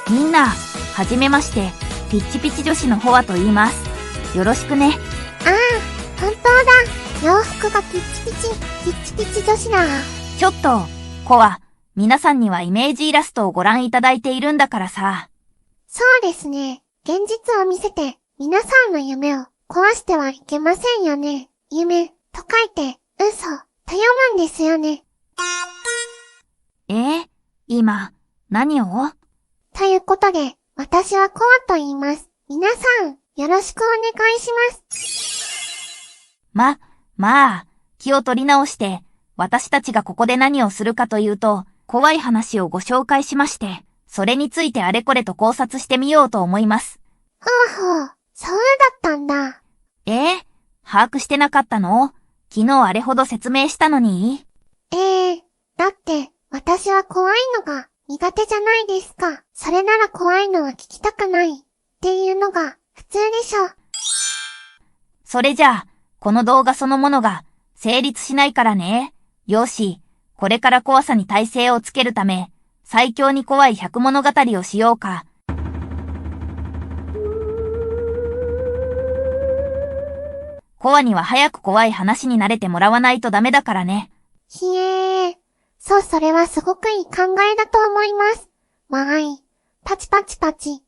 みんな、はじめまして、ピッチピチ女子のホアと言います。よろしくね。ああ、本当だ。洋服がピッチピチ女子だ。ちょっと、コア、皆さんにはイメージイラストをご覧いただいているんだからさ。そうですね。現実を見せて、皆さんの夢を壊してはいけませんよね。夢、と書いて、嘘、と読むんですよね。今、何を？ということで、私はコアと言います。皆さん、よろしくお願いします。まあ、気を取り直して、私たちがここで何をするかというと、怖い話をご紹介しまして、それについてあれこれと考察してみようと思います。ほうほう、そうだったんだ。把握してなかったの？昨日あれほど説明したのに？だって、私は怖いのが苦手じゃないですか。それなら怖いのは聞きたくないっていうのが普通でしょ。それじゃあ、この動画そのものが成立しないからね。よし、これから怖さに耐性をつけるため、最強に怖い100物語をしようか。コアには早く怖い話に慣れてもらわないとダメだからね。ひえー。そう、それはすごくいい考えだと思います。わーい。パチパチパチ。いい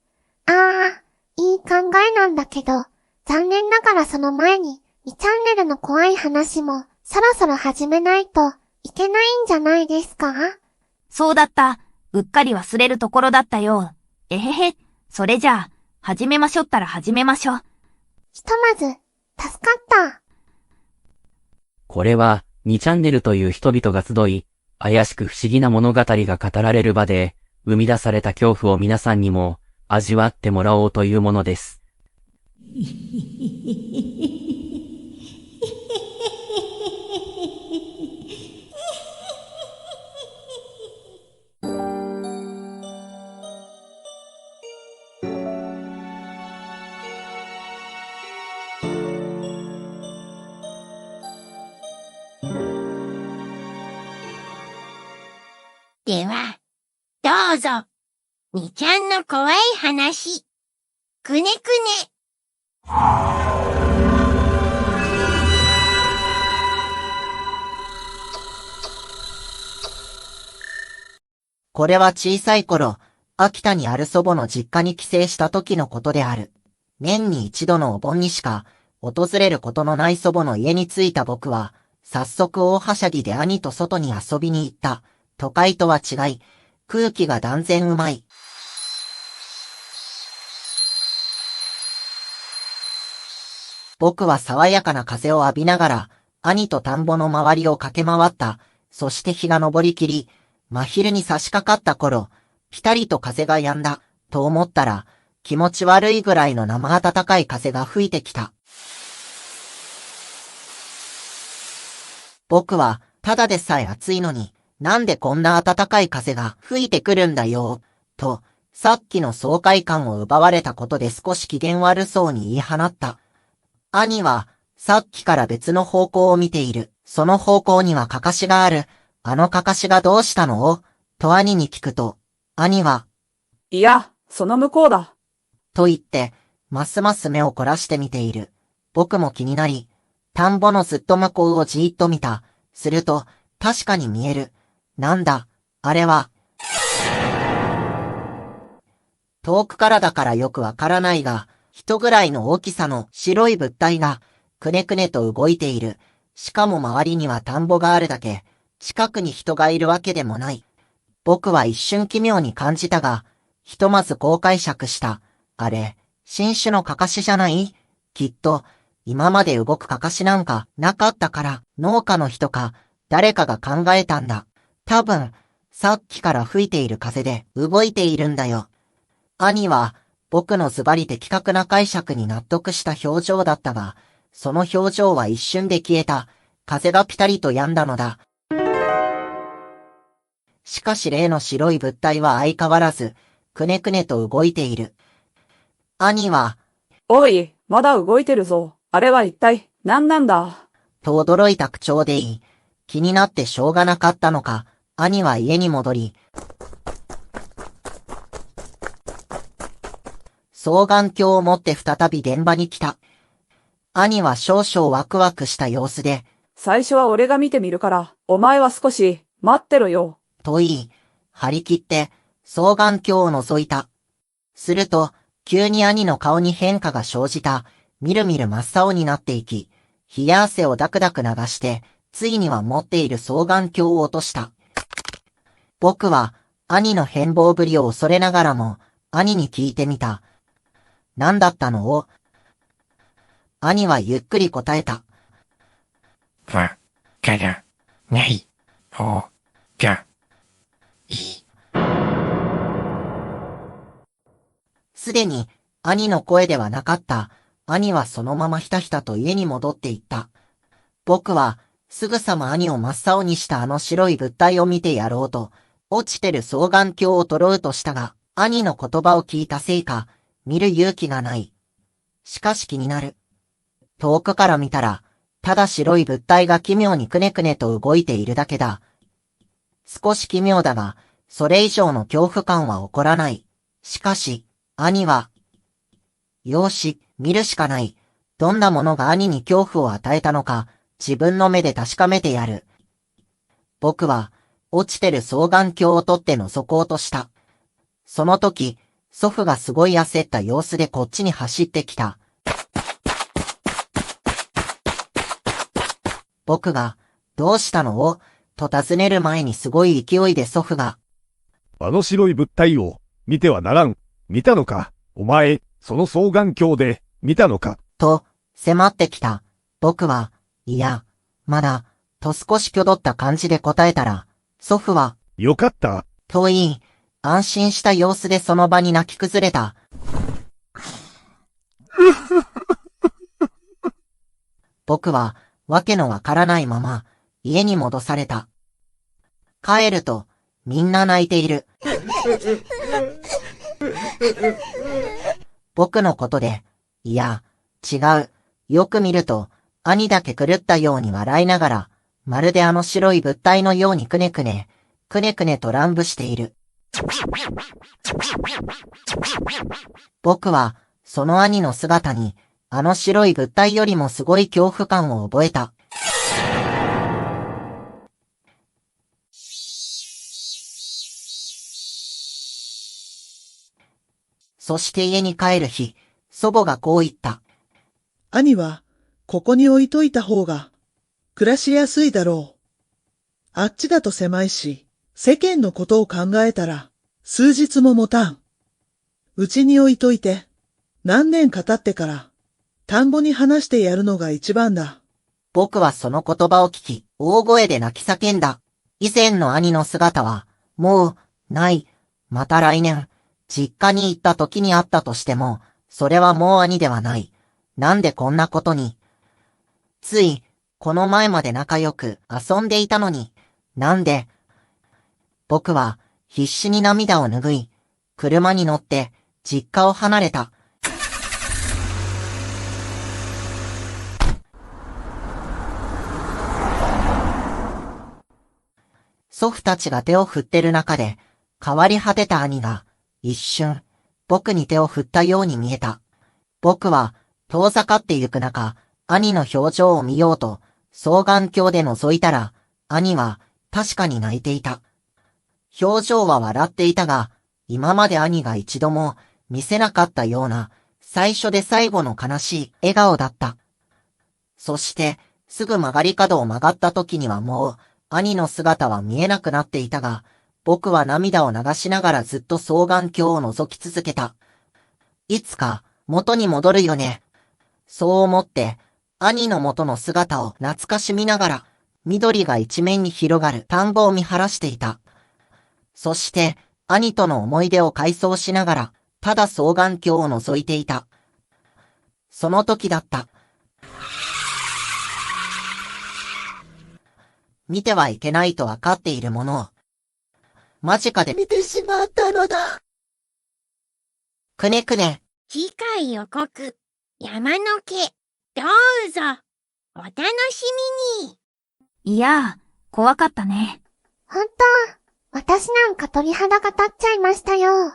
考えなんだけど、残念ながらその前に、2チャンネルの怖い話も、そろそろ始めないといけないんじゃないですか？そうだった。うっかり忘れるところだったよ。それじゃあ、始めましょったら始めましょ。ひとまず、助かった。これは、2チャンネルという人々が集い、怪しく不思議な物語が語られる場で、生み出された恐怖を皆さんにも味わってもらおうというものです。では、どうぞ、2ちゃんの怖い話、くねくね。これは小さい頃、秋田にある祖母の実家に帰省した時のことである。年に一度のお盆にしか訪れることのない祖母の家に着いた僕は、早速大はしゃぎで兄と外に遊びに行った。都会とは違い、空気が断然うまい。僕は爽やかな風を浴びながら、兄と田んぼの周りを駆け回った。そして日が昇りきり、真昼に差し掛かった頃、ぴたりと風が止んだ、と思ったら、気持ち悪いぐらいの生暖かい風が吹いてきた。僕は、ただでさえ暑いのに、なんでこんな暖かい風が吹いてくるんだよ、と、さっきの爽快感を奪われたことで少し機嫌悪そうに言い放った。兄は、さっきから別の方向を見ている。その方向にはかかしがある。あのかかしがどうしたの？と兄に聞くと、兄は、いや、その向こうだ。と言って、ますます目を凝らして見ている。僕も気になり、田んぼのずっと向こうをじーっと見た。すると、確かに見える。なんだ、あれは。遠くからだからよくわからないが、人ぐらいの大きさの白い物体が、くねくねと動いている。しかも周りには田んぼがあるだけ、近くに人がいるわけでもない。僕は一瞬奇妙に感じたが、ひとまずこう解釈した。あれ、新種のかかしじゃない？きっと、今まで動くかかしなんかなかったから、農家の人か、誰かが考えたんだ。多分、さっきから吹いている風で動いているんだよ。兄は、僕のズバリ的確な解釈に納得した表情だったが、その表情は一瞬で消えた。風がピタリと止んだのだ。しかし例の白い物体は相変わらず、くねくねと動いている。兄は、おい、まだ動いてるぞ。あれは一体何なんだ？と驚いた口調でいい。気になってしょうがなかったのか、兄は家に戻り、双眼鏡を持って再び現場に来た。兄は少々ワクワクした様子で、最初は俺が見てみるから、お前は少し待ってろよ。と言い、張り切って双眼鏡を覗いた。すると、急に兄の顔に変化が生じた。みるみる真っ青になっていき、冷や汗をダクダク流して、ついには持っている双眼鏡を落とした。僕は、兄の変貌ぶりを恐れながらも、兄に聞いてみた。何だったの？兄はゆっくり答えた。わからない方がいい。すでに兄の声ではなかった。兄はそのままひたひたと家に戻っていった。僕はすぐさま兄を真っ青にしたあの白い物体を見てやろうと、落ちてる双眼鏡を取ろうとしたが、兄の言葉を聞いたせいか、見る勇気がない。しかし気になる。遠くから見たら、ただ白い物体が奇妙にくねくねと動いているだけだ。少し奇妙だが、それ以上の恐怖感は起こらない。しかし、兄は、よし、見るしかない。どんなものが兄に恐怖を与えたのか、自分の目で確かめてやる。僕は、落ちてる双眼鏡を取って覗こうとした。その時、祖父がすごい焦った様子でこっちに走ってきた。僕が、どうしたの？と尋ねる前にすごい勢いで祖父が、あの白い物体を見てはならん。見たのか？お前、その双眼鏡で見たのか？と、迫ってきた。僕は、いや、まだ、と少しきょどった感じで答えたら、祖父は、よかった。と言い、安心した様子でその場に泣き崩れた。僕は、わけのわからないまま、家に戻された。帰ると、みんな泣いている。僕のことで、いや、違う。よく見ると、兄だけ狂ったように笑いながら、まるであの白い物体のようにくねくねと乱舞している。僕は、その兄の姿に、あの白い物体よりもすごい恐怖感を覚えた。そして家に帰る日、祖母がこう言った。兄は、ここに置いといた方が、暮らしやすいだろう。あっちだと狭いし、世間のことを考えたら、数日も持たん。うちに置いといて、何年か経ってから、田んぼに話してやるのが一番だ。僕はその言葉を聞き、大声で泣き叫んだ。以前の兄の姿は、もう、ない。また来年、実家に行った時にあったとしても、それはもう兄ではない。なんでこんなことに。つい、この前まで仲良く遊んでいたのに、なんで。僕は、必死に涙を拭い、車に乗って、実家を離れた。祖父たちが手を振ってる中で、変わり果てた兄が、一瞬、僕に手を振ったように見えた。僕は、遠ざかってゆく中、兄の表情を見ようと、双眼鏡で覗いたら、兄は、確かに泣いていた。表情は笑っていたが、今まで兄が一度も、見せなかったような、最初で最後の悲しい笑顔だった。そして、すぐ曲がり角を曲がった時にはもう、兄の姿は見えなくなっていたが、僕は涙を流しながらずっと双眼鏡を覗き続けた。いつか元に戻るよね。そう思って、兄の元の姿を懐かしみながら、緑が一面に広がる田んぼを見晴らしていた。そして、兄との思い出を回想しながら、ただ双眼鏡を覗いていた。その時だった。見てはいけないとわかっているものを、間近で見てしまったのだ。くねくね。次回予告、山の毛、どうぞ、お楽しみに。いやー、怖かったね。ほんと、私なんか鳥肌が立っちゃいましたよ。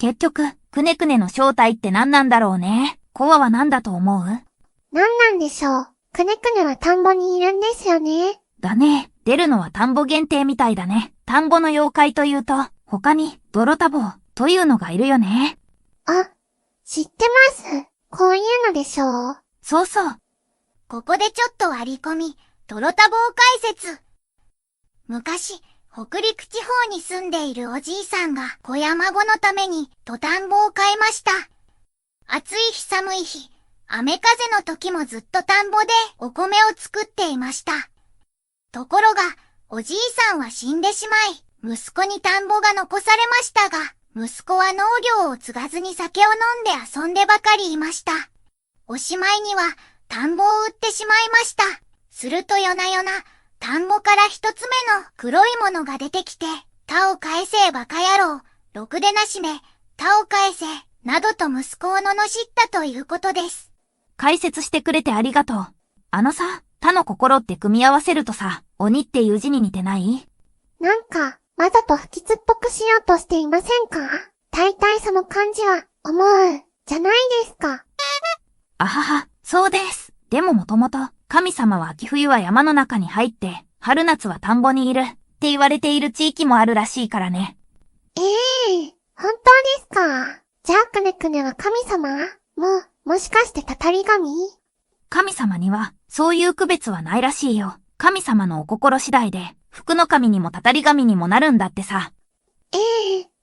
結局、くねくねの正体って何なんだろうね。コアは何だと思う？なんなんでしょう。くねくねは田んぼにいるんですよね。だね。出るのは田んぼ限定みたいだね。田んぼの妖怪というと、他に、泥田坊というのがいるよね。あ、知ってます。こういうのでしょう。そうそう。ここでちょっと割り込み、泥田坊解説。昔、北陸地方に住んでいるおじいさんが子や孫のために土田んぼを買いました。暑い日寒い日、雨風の時もずっと田んぼでお米を作っていました。ところが、おじいさんは死んでしまい、息子に田んぼが残されましたが、息子は農業を継がずに酒を飲んで遊んでばかりいました。おしまいには、田んぼを売ってしまいました。すると夜な夜な、田んぼから一つ目の黒いものが出てきて、田を返せバカ野郎、ろくでなしめ、田を返せ、などと息子を罵ったということです。解説してくれてありがとう。さ、田の心って組み合わせるとさ、鬼っていう字に似てない？なんか、わざと不吉っぽくしようとしていませんか？大体その感じは、思う、じゃないですか。あはは、そうです。でももともと、神様は秋冬は山の中に入って、春夏は田んぼにいるって言われている地域もあるらしいからね。本当ですか？じゃあくねくねは神様？もしかしてたたり神？神様には、そういう区別はないらしいよ。神様のお心次第で、福の神にもたたり神にもなるんだってさ。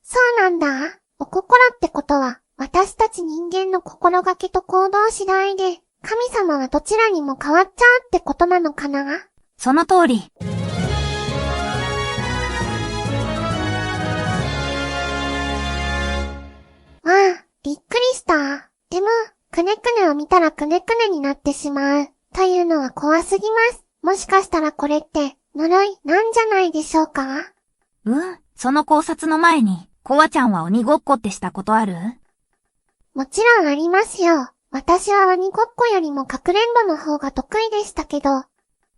そうなんだ。お心ってことは、私たち人間の心がけと行動次第で、神様はどちらにも変わっちゃうってことなのかな？その通り。わあ、びっくりした。でも、くねくねを見たらくねくねになってしまう。というのは怖すぎます。もしかしたらこれって、呪いなんじゃないでしょうか？その考察の前に、コアちゃんは鬼ごっこってしたことある？もちろんありますよ。私は鬼ごっこよりもかくれんぼの方が得意でしたけど。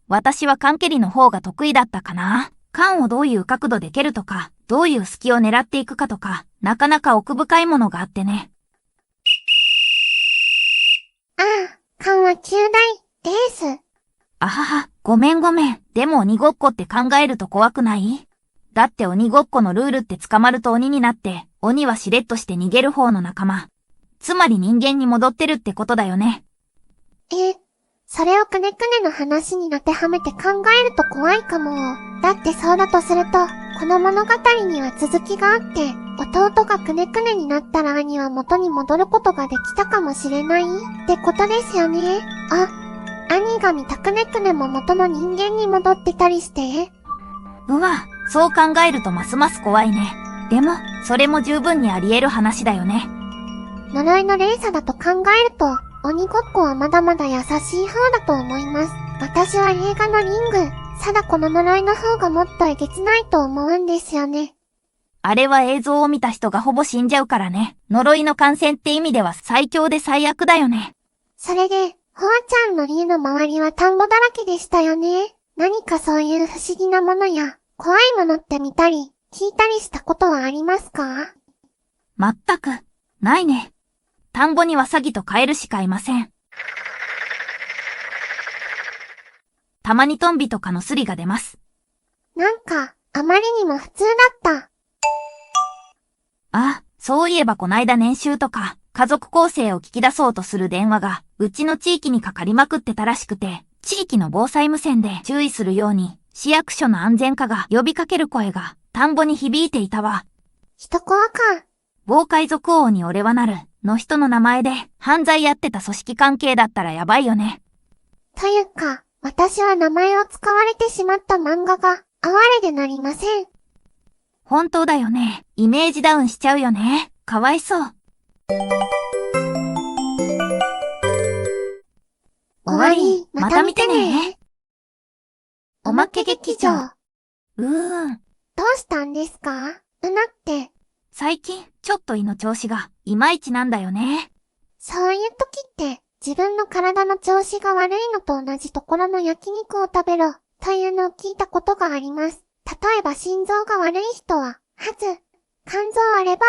私は缶蹴りの方が得意だったかな。缶をどういう角度で蹴るとか、どういう隙を狙っていくかとか、なかなか奥深いものがあってね。ああ、缶は9大です。あはは、ごめん。でも鬼ごっこって考えると怖くない？だって鬼ごっこのルールって捕まると鬼になって、鬼はしれっとして逃げる方の仲間。つまり人間に戻ってるってことだよね。それをくねくねの話に当てはめて考えると怖いかも。だってそうだとすると、この物語には続きがあって、弟がくねくねになったら兄は元に戻ることができたかもしれないってことですよね。兄が見たくねくねも元の人間に戻ってたりして。そう考えるとますます怖いね。でも、それも十分にあり得る話だよね。呪いの連鎖だと考えると、鬼ごっこはまだまだ優しい方だと思います。私は映画のリング、貞子の呪いの方がもっとえげつないと思うんですよね。あれは映像を見た人がほぼ死んじゃうからね。呪いの感染って意味では最強で最悪だよね。それで、ホアちゃんの家の周りは田んぼだらけでしたよね。何かそういう不思議なものや、怖いものって見たり、聞いたりしたことはありますか？全く、ないね。田んぼにはサギとカエルしかいません。たまにトンビとかのスリが出ます。なんか、あまりにも普通だった。そういえばこないだ年収とか、家族構成を聞き出そうとする電話が、うちの地域にかかりまくってたらしくて、地域の防災無線で注意するように、市役所の安全課が呼びかける声が、田んぼに響いていたわ。人コアか。暴海賊王に俺はなる、の人の名前で、犯罪やってた組織関係だったらやばいよね。というか、私は名前を使われてしまった漫画が、哀れでなりません。本当だよね。イメージダウンしちゃうよね。かわいそう。終わり、また見てね。おまけ劇場。どうしたんですか？って。最近、ちょっと胃の調子が、いまいちなんだよね。そういう時って、自分の体の調子が悪いのと同じところの焼肉を食べろ、というのを聞いたことがあります。例えば心臓が悪い人は、肝臓あれば、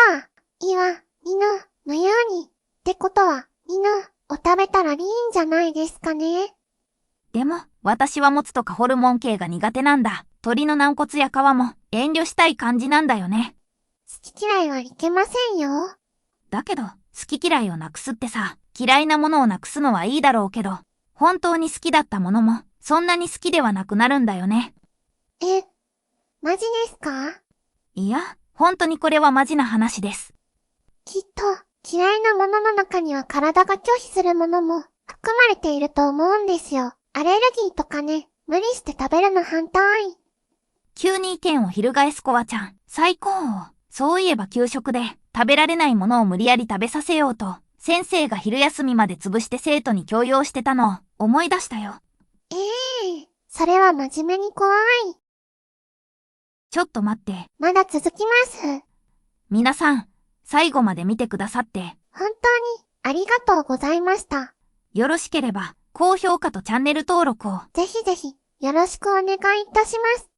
いわ、犬のように。ってことは、犬を食べたらいいんじゃないですかね。でも、私はモツとかホルモン系が苦手なんだ。鳥の軟骨や皮も遠慮したい感じなんだよね。好き嫌いはいけませんよ。だけど、好き嫌いをなくすってさ、嫌いなものをなくすのはいいだろうけど、本当に好きだったものも、そんなに好きではなくなるんだよね。マジですか？いや、本当にこれはマジな話です。きっと、嫌いなものの中には体が拒否するものも含まれていると思うんですよ。アレルギーとかね、無理して食べるの反対。急に意見を翻すコアちゃん、最高。そういえば給食で食べられないものを無理やり食べさせようと、先生が昼休みまで潰して生徒に強要してたのを思い出したよ。それは真面目に怖い。ちょっと待って。まだ続きます。皆さん、最後まで見てくださって、本当にありがとうございました。よろしければ、高評価とチャンネル登録を。ぜひぜひ、よろしくお願いいたします。